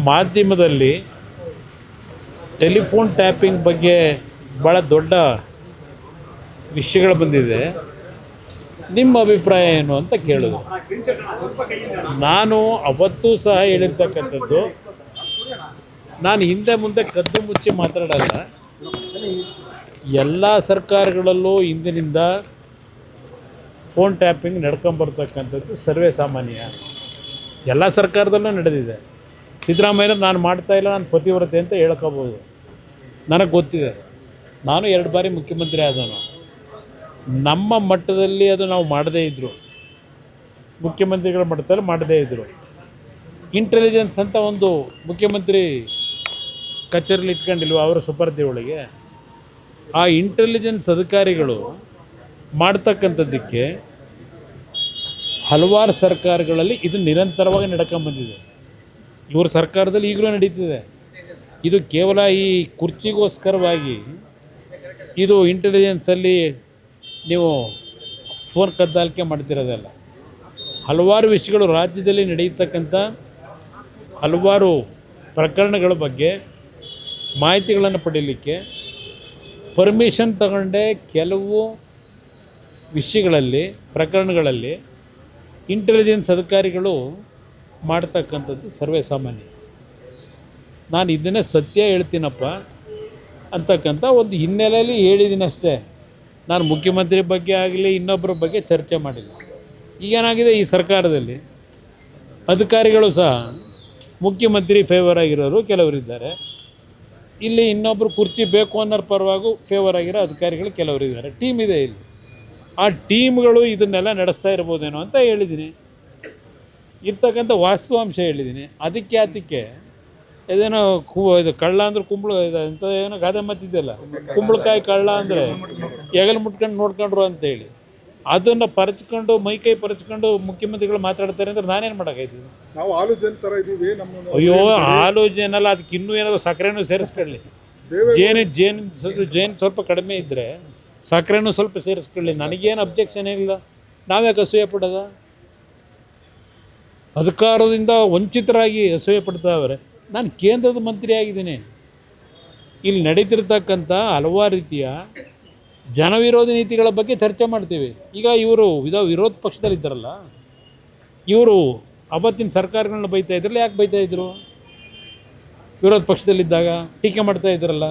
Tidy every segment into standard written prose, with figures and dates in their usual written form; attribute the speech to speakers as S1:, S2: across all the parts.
S1: ಮಾಧ್ಯಮದಲ್ಲಿ telephone tapping ಬಗ್ಗೆ ಭಾಳ ದೊಡ್ಡ ವಿಷಯಗಳು ಬಂದಿದೆ. ನಿಮ್ಮ ಅಭಿಪ್ರಾಯ ಏನು ಅಂತ ಕೇಳೋದು. ನಾನು ಅವತ್ತೂ ಸಹ ಹೇಳಿರ್ತಕ್ಕಂಥದ್ದು, ನಾನು ಹಿಂದೆ ಮುಂದೆ ಕದ್ದು ಮುಚ್ಚಿ ಮಾತಾಡಲ್ಲ. ಎಲ್ಲ ಸರ್ಕಾರಗಳಲ್ಲೂ ಇಂದಿನಿಂದ ಫೋನ್ ಟ್ಯಾಪಿಂಗ್ ನಡ್ಕೊಂಬರ್ತಕ್ಕಂಥದ್ದು ಸರ್ವೇ ಸಾಮಾನ್ಯ. ಎಲ್ಲ ಸರ್ಕಾರದಲ್ಲೂ ನಡೆದಿದೆ. ಸಿದ್ದರಾಮಯ್ಯ ನಾನು ಮಾಡ್ತಾಯಿಲ್ಲ, ನಾನು ಪತಿವ್ರತೆ ಅಂತ ಹೇಳ್ಕೋಬೋದು. ನನಗೆ ಗೊತ್ತಿದೆ, ನಾನು 2 ಬಾರಿ ಮುಖ್ಯಮಂತ್ರಿ ಆದವನು. ನಮ್ಮ ಮಟ್ಟದಲ್ಲಿ ಅದು ನಾವು ಮಾಡದೇ ಇದ್ದರು, ಮುಖ್ಯಮಂತ್ರಿಗಳ ಮಟ್ಟದಲ್ಲಿ ಮಾಡದೇ ಇದ್ದರು. ಇಂಟೆಲಿಜೆನ್ಸ್ ಅಂತ ಒಂದು ಮುಖ್ಯಮಂತ್ರಿ ಕಚೇರಿಲಿ ಇಟ್ಕೊಂಡಿಲ್ವ ಅವರ ಸುಪರ್ದಿ ಒಳಗೆ. ಆ ಇಂಟೆಲಿಜೆನ್ಸ್ ಅಧಿಕಾರಿಗಳು ಮಾಡ್ತಕ್ಕಂಥದ್ದಕ್ಕೆ ಹಲವಾರು ಸರ್ಕಾರಗಳಲ್ಲಿ ಇದು ನಿರಂತರವಾಗಿ ನಡ್ಕೊಂಬಂದಿದೆ. ಇವ್ರ ಸರ್ಕಾರದಲ್ಲಿ ಈಗಲೂ ನಡೀತಿದೆ. ಇದು ಕೇವಲ ಈ ಕುರ್ಚಿಗೋಸ್ಕರವಾಗಿ ಇದು ಇಂಟೆಲಿಜೆನ್ಸಲ್ಲಿ ನೀವು ಫೋನ್ ಕದ್ದಾಲಿಕೆ ಮಾಡ್ತಿರೋದಲ್ಲ. ಹಲವಾರು ವಿಷಯಗಳು ರಾಜ್ಯದಲ್ಲಿ ನಡೆಯತಕ್ಕಂಥ ಹಲವಾರು ಪ್ರಕರಣಗಳ ಬಗ್ಗೆ ಮಾಹಿತಿಗಳನ್ನು ಪಡೀಲಿಕ್ಕೆ ಪರ್ಮಿಷನ್ ತಗೊಂಡೆ ಕೆಲವು ವಿಷಯಗಳಲ್ಲಿ, ಪ್ರಕರಣಗಳಲ್ಲಿ ಇಂಟೆಲಿಜೆನ್ಸ್ ಅಧಿಕಾರಿಗಳು ಮಾಡ್ತಕ್ಕಂಥದ್ದು ಸರ್ವೇ ಸಾಮಾನ್ಯ. ನಾನು ಇದನ್ನೇ ಸತ್ಯ ಹೇಳ್ತೀನಪ್ಪ ಅಂತಕ್ಕಂಥ ಒಂದು ಹಿನ್ನೆಲೆಯಲ್ಲಿ ಹೇಳಿದ್ದೀನಿ ಅಷ್ಟೇ. ನಾನು ಮುಖ್ಯಮಂತ್ರಿ ಬಗ್ಗೆ ಆಗಲಿ ಇನ್ನೊಬ್ಬರ ಬಗ್ಗೆ ಚರ್ಚೆ ಮಾಡಿಲ್ಲ. ಈಗೇನಾಗಿದೆ, ಈ ಸರ್ಕಾರದಲ್ಲಿ ಅಧಿಕಾರಿಗಳು ಸಹ ಮುಖ್ಯಮಂತ್ರಿ ಫೇವರ್ ಆಗಿರೋರು ಕೆಲವರಿದ್ದಾರೆ. ಇಲ್ಲಿ ಇನ್ನೊಬ್ಬರು ಕುರ್ಚಿ ಬೇಕು ಅನ್ನೋರ ಪರವಾಗೂ ಫೇವರ್ ಆಗಿರೋ ಅಧಿಕಾರಿಗಳು ಕೆಲವರಿದ್ದಾರೆ. ಟೀಮ್ ಇದೆ ಇಲ್ಲಿ. ಆ ಟೀಮ್ಗಳು ಇದನ್ನೆಲ್ಲ ನಡೆಸ್ತಾ ಇರ್ಬೋದೇನೋ ಅಂತ ಹೇಳಿದ್ದೀನಿ. ಇರ್ತಕ್ಕಂಥ ವಾಸ್ತವಾಂಶ ಹೇಳಿದ್ದೀನಿ. ಅದಕ್ಕೆ ಇದೇನೋ ಇದು ಕಳ್ಳ ಅಂದ್ರೆ ಕುಂಬಳ ಅಂತ ಏನೋ ಗಾದೆ ಮಾತಿದೆಯಲ್ಲ, ಕುಂಬಳಕಾಯಿ ಕಳ್ಳ ಅಂದರೆ ಹೆಗಲು ಮುಟ್ಕೊಂಡು ನೋಡ್ಕೊಂಡ್ರು ಅಂತೇಳಿ, ಅದನ್ನು ಪರಚ್ಕೊಂಡು ಮೈಕೈ ಪರಚ್ಕೊಂಡು ಮುಖ್ಯಮಂತ್ರಿಗಳು ಮಾತಾಡ್ತಾರೆ ಅಂದರೆ ನಾನೇನು ಮಾಡೋಕ್ಕಾಯ್ತು?
S2: ನಾವು ಆಲೋಚನೆ ಥರ ಇದ್ದೀವಿ.
S1: ಅಯ್ಯೋ, ಆಲೋಚನೆಲ್ಲ, ಅದಕ್ಕೆ ಇನ್ನೂ ಏನಾದರೂ ಸಕ್ಕರೆನೂ ಸೇರಿಸ್ಕೊಳ್ಳಿ. ಜೇನು ಸ್ವಲ್ಪ ಕಡಿಮೆ ಇದ್ದರೆ ಸಕ್ಕರೆನೂ ಸ್ವಲ್ಪ ಸೇರಿಸ್ಕೊಳ್ಳಿ. ನನಗೇನು ಅಬ್ಜೆಕ್ಷನ್ ಇಲ್ಲ. ನಾವ್ಯಾಕೆ ಅಸೂಯೆ ಪಡೋದ? ಅಧಿಕಾರದಿಂದ ವಂಚಿತರಾಗಿ ಅಸೂಯೆ ಪಡ್ತಾವ್ರೆ. ನಾನು ಕೇಂದ್ರದ ಮಂತ್ರಿ ಆಗಿದ್ದೀನಿ. ಇಲ್ಲಿ ನಡೀತಿರ್ತಕ್ಕಂಥ ಹಲವಾರು ರೀತಿಯ ಜನವಿರೋಧಿ ನೀತಿಗಳ ಬಗ್ಗೆ ಚರ್ಚೆ ಮಾಡ್ತೀವಿ. ಈಗ ಇವರು ವಿರೋಧ ಪಕ್ಷದಲ್ಲಿದ್ದಾರಲ್ಲ, ಇವರು ಅವತ್ತಿನ ಸರ್ಕಾರಗಳನ್ನ ಬೈತಾ ಇದ್ರಲ್ಲ. ಯಾಕೆ ಬೈತಾ ಇದ್ರು? ವಿರೋಧ ಪಕ್ಷದಲ್ಲಿದ್ದಾಗ ಟೀಕೆ ಮಾಡ್ತಾ ಇದ್ರಲ್ಲ.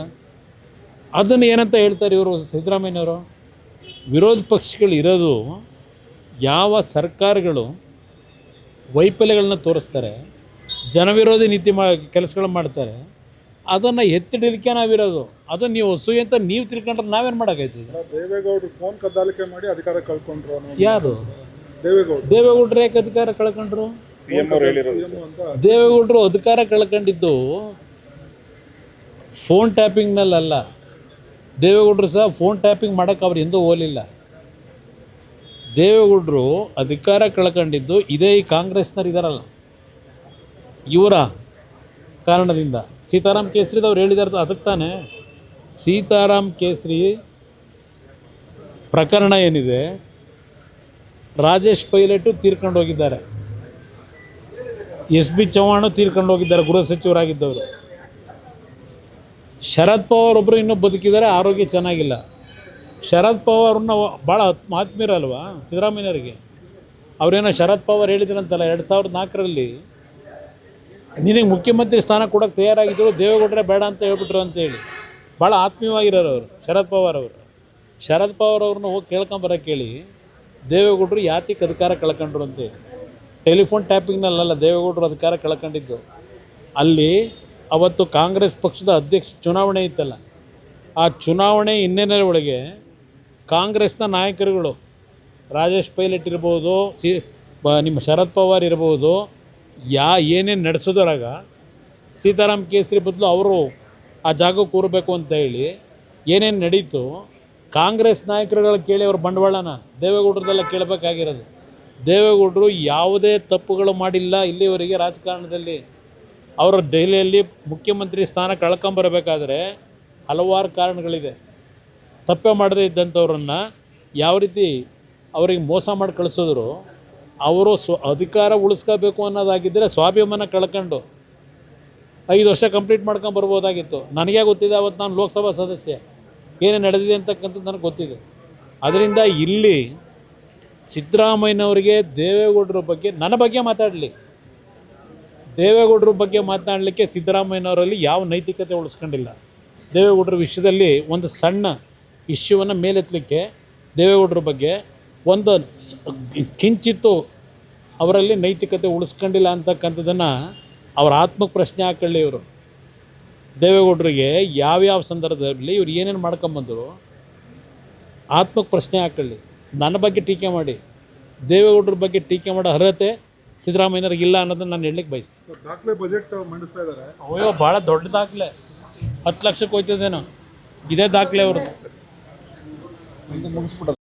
S1: ಅದನ್ನು ಏನಂತ ಹೇಳ್ತಾರೆ ಇವರು, ಸಿದ್ದರಾಮಯ್ಯನವರು? ವಿರೋಧ ಪಕ್ಷಗಳು ಇರೋದು ಯಾವ ಸರ್ಕಾರಗಳು ವೈಫಲ್ಯಗಳನ್ನ ತೋರಿಸ್ತಾರೆ, ಜನವಿರೋಧಿ ನೀತಿ ಕೆಲಸಗಳನ್ನ ಮಾಡ್ತಾರೆ, ಅದನ್ನು ಎತ್ತಿಡಲಿಕ್ಕೆ ನಾವಿರೋದು. ಅದನ್ನು ನೀವು ಅಸೂಯೆ ಅಂತ ನೀವು ತಿಳ್ಕೊಂಡ್ರೆ ನಾವೇನು ಮಾಡೋಕ್ಕಾಯ್ತದೆ?
S2: ದೇವೇಗೌಡರು ಫೋನ್ ಕದ್ದಾಲಿಕೆ ಮಾಡಿ ಅಧಿಕಾರ ಕಳ್ಕೊಂಡ್ರು.
S1: ಯಾರು ದೇವೇಗೌಡರು ಯಾಕೆ ಅಧಿಕಾರ ಕಳ್ಕೊಂಡ್ರು? ದೇವೇಗೌಡರು ಅಧಿಕಾರ ಕಳ್ಕೊಂಡಿದ್ದು ಫೋನ್ ಟ್ಯಾಪಿಂಗ್ನಲ್ಲ. ದೇವೇಗೌಡರು ಸಹ ಫೋನ್ ಟ್ಯಾಪಿಂಗ್ ಮಾಡೋಕ್ಕೆ ಅವ್ರು ಎಂದೂ ಹೋಗಲಿಲ್ಲ. ದೇವೇಗೌಡರು ಅಧಿಕಾರ ಕಳ್ಕೊಂಡಿದ್ದು ಇದೇ ಈ ಕಾಂಗ್ರೆಸ್ನವ್ರು ಇದ್ದಾರಲ್ಲ, ಇವರ ಕಾರಣದಿಂದ. ಸೀತಾರಾಮ್ ಕೇಸರಿದವ್ರು ಹೇಳಿದಾರೆ, ಅದಕ್ಕೆ ತಾನೇ ಸೀತಾರಾಮ್ ಕೇಸರಿ ಪ್ರಕರಣ ಏನಿದೆ, ರಾಜೇಶ್ ಪೈಲಟು ತೀರ್ಕೊಂಡು ಹೋಗಿದ್ದಾರೆ, ಎಸ್ ಬಿ ಚೌಹಾಣು ತೀರ್ಕೊಂಡು ಹೋಗಿದ್ದಾರೆ, ಗೃಹ ಸಚಿವರಾಗಿದ್ದವರು. ಶರದ್ ಪವಾರ್ ಒಬ್ಬರು ಇನ್ನೂ ಬದುಕಿದ್ದಾರೆ, ಆರೋಗ್ಯ ಚೆನ್ನಾಗಿಲ್ಲ. ಶರದ್ ಪವಾರ್ನ ಭಾಳ ಆತ್ಮೀಯರಲ್ವಾ ಸಿದ್ದರಾಮಯ್ಯವ್ರಿಗೆ? ಅವರೇನೋ ಶರದ್ ಪವಾರ್ ಹೇಳಿದ್ರಂತಲ್ಲ 2004ರಲ್ಲಿ, ನಿನಗೆ ಮುಖ್ಯಮಂತ್ರಿ ಸ್ಥಾನ ಕೊಡೋಕ್ಕೆ ತಯಾರಾಗಿದ್ದರು, ದೇವೇಗೌಡರೇ ಬೇಡ ಅಂತ ಹೇಳ್ಬಿಟ್ರು ಅಂತೇಳಿ. ಭಾಳ ಆತ್ಮೀಯವಾಗಿರೋರು ಅವರು ಶರದ್ ಪವಾರ್ ಅವರು. ಶರದ್ ಪವಾರ್ ಅವ್ರನ್ನ ಹೋಗಿ ಕೇಳ್ಕೊಂಬರೋಕ್ಕೆ ಹೇಳಿ, ದೇವೇಗೌಡರು ಯಾತಿಗೆ ಅಧಿಕಾರ ಕಳ್ಕೊಂಡ್ರು ಅಂತೇಳಿ. ಟೆಲಿಫೋನ್ ಟ್ಯಾಪಿಂಗ್ನಲ್ಲ ದೇವೇಗೌಡರು ಅಧಿಕಾರ ಕಳ್ಕೊಂಡಿದ್ದು. ಅಲ್ಲಿ ಅವತ್ತು ಕಾಂಗ್ರೆಸ್ ಪಕ್ಷದ ಅಧ್ಯಕ್ಷ ಚುನಾವಣೆ ಇತ್ತಲ್ಲ, ಆ ಚುನಾವಣೆ ಹಿನ್ನೆಲೆ ಒಳಗೆ ಕಾಂಗ್ರೆಸ್ನ ನಾಯಕರುಗಳು, ರಾಜೇಶ್ ಪೈಲಟ್ ಇರ್ಬೋದು, ನಿಮ್ಮ ಶರದ್ ಪವಾರ್ ಇರ್ಬೋದು, ಏನೇನು ನಡೆಸೋದ್ರಾಗ ಸೀತಾರಾಮ್ ಕೇಸರಿ ಬದಲು ಅವರು ಆ ಜಾಗಕ್ಕೆ ಕೂರಬೇಕು ಅಂತ ಹೇಳಿ ಏನೇನು ನಡೀತು, ಕಾಂಗ್ರೆಸ್ ನಾಯಕರುಗಳ ಕೇಳಿ ಅವ್ರ ಬಂಡವಾಳನ ದೇವೇಗೌಡರದೆಲ್ಲ ಕೇಳಬೇಕಾಗಿರೋದು. ದೇವೇಗೌಡರು ಯಾವುದೇ ತಪ್ಪುಗಳು ಮಾಡಿಲ್ಲ ಇಲ್ಲಿವರೆಗೆ ರಾಜಕಾರಣದಲ್ಲಿ. ಅವರು ದೆಹಲಿಯಲ್ಲಿ ಮುಖ್ಯಮಂತ್ರಿ ಸ್ಥಾನ ಕಳ್ಕೊಂಬರಬೇಕಾದ್ರೆ ಹಲವಾರು ಕಾರಣಗಳಿದೆ. ತಪ್ಪೇ ಮಾಡದೇ ಇದ್ದಂಥವ್ರನ್ನು ಯಾವ ರೀತಿ ಅವರಿಗೆ ಮೋಸ ಮಾಡಿ ಕಳಿಸಿದ್ರು, ಅವರು ಅಧಿಕಾರ ಉಳಿಸ್ಕೋಬೇಕು ಅನ್ನೋದಾಗಿದ್ದರೆ ಸ್ವಾಭಿಮಾನ ಕಳ್ಕೊಂಡು 5 ವರ್ಷ ಕಂಪ್ಲೀಟ್ ಮಾಡ್ಕೊಂಡು ಬರ್ಬೋದಾಗಿತ್ತು. ನನಗೇ ಗೊತ್ತಿದೆ, ಅವತ್ತು ನಾನು ಲೋಕಸಭಾ ಸದಸ್ಯ, ಏನೇನು ನಡೆದಿದೆ ಅಂತಕ್ಕಂಥದ್ದು ನನಗೆ ಗೊತ್ತಿದೆ. ಅದರಿಂದ ಇಲ್ಲಿ ಸಿದ್ದರಾಮಯ್ಯನವರಿಗೆ ದೇವೇಗೌಡರ ಬಗ್ಗೆ, ನನ್ನ ಬಗ್ಗೆ ಮಾತಾಡಲಿ, ದೇವೇಗೌಡರ ಬಗ್ಗೆ ಮಾತನಾಡಲಿಕ್ಕೆ ಸಿದ್ದರಾಮಯ್ಯನವರಲ್ಲಿ ಯಾವ ನೈತಿಕತೆ ಉಳಿಸ್ಕೊಂಡಿಲ್ಲ. ದೇವೇಗೌಡರ ವಿಷಯದಲ್ಲಿ ಒಂದು ಸಣ್ಣ ಇಶ್ಯೂವನ್ನು ಮೇಲೆತ್ತಲಿಕ್ಕೆ ದೇವೇಗೌಡರ ಬಗ್ಗೆ ಒಂದು ಕಿಂಚಿತ್ತು ಅವರಲ್ಲಿ ನೈತಿಕತೆ ಉಳಿಸ್ಕೊಂಡಿಲ್ಲ ಅಂತಕ್ಕಂಥದ್ದನ್ನು ಅವ್ರ ಆತ್ಮಕ್ಕೆ ಪ್ರಶ್ನೆ ಹಾಕೊಳ್ಳಿ. ಇವರು ದೇವೇಗೌಡರಿಗೆ ಯಾವ್ಯಾವ ಸಂದರ್ಭದಲ್ಲಿ ಇವ್ರು ಏನೇನು ಮಾಡ್ಕೊಂಬಂದರು ಆತ್ಮಕ್ಕೆ ಪ್ರಶ್ನೆ ಹಾಕೊಳ್ಳಿ. ನನ್ನ ಬಗ್ಗೆ ಟೀಕೆ ಮಾಡಿ, ದೇವೇಗೌಡರ ಬಗ್ಗೆ ಟೀಕೆ ಮಾಡೋ ಅರ್ಹತೆ ಸಿದ್ದರಾಮಯ್ಯನವ್ರಿಗೆ ಇಲ್ಲ ಅನ್ನೋದನ್ನು ನಾನು ಹೇಳಲಿಕ್ಕೆ ಬಯಸ್ತೀನಿ.
S2: ಸರ್, ದಾಖಲೆ ಬಜೆಟ್ ಮಂಡಿಸ್ತಾ ಇದ್ದಾರೆ.
S1: ಅಯ್ಯೋ, ಭಾಳ ದೊಡ್ಡ ದಾಖಲೆ, 10 ಲಕ್ಷಕ್ಕೆ ಹೋಯ್ತದೇನೋ, ಇದೇ ದಾಖಲೆ ಅವ್ರದ್ದು.
S2: ಮುಗಿಸ್ಬಿಟ್ಟು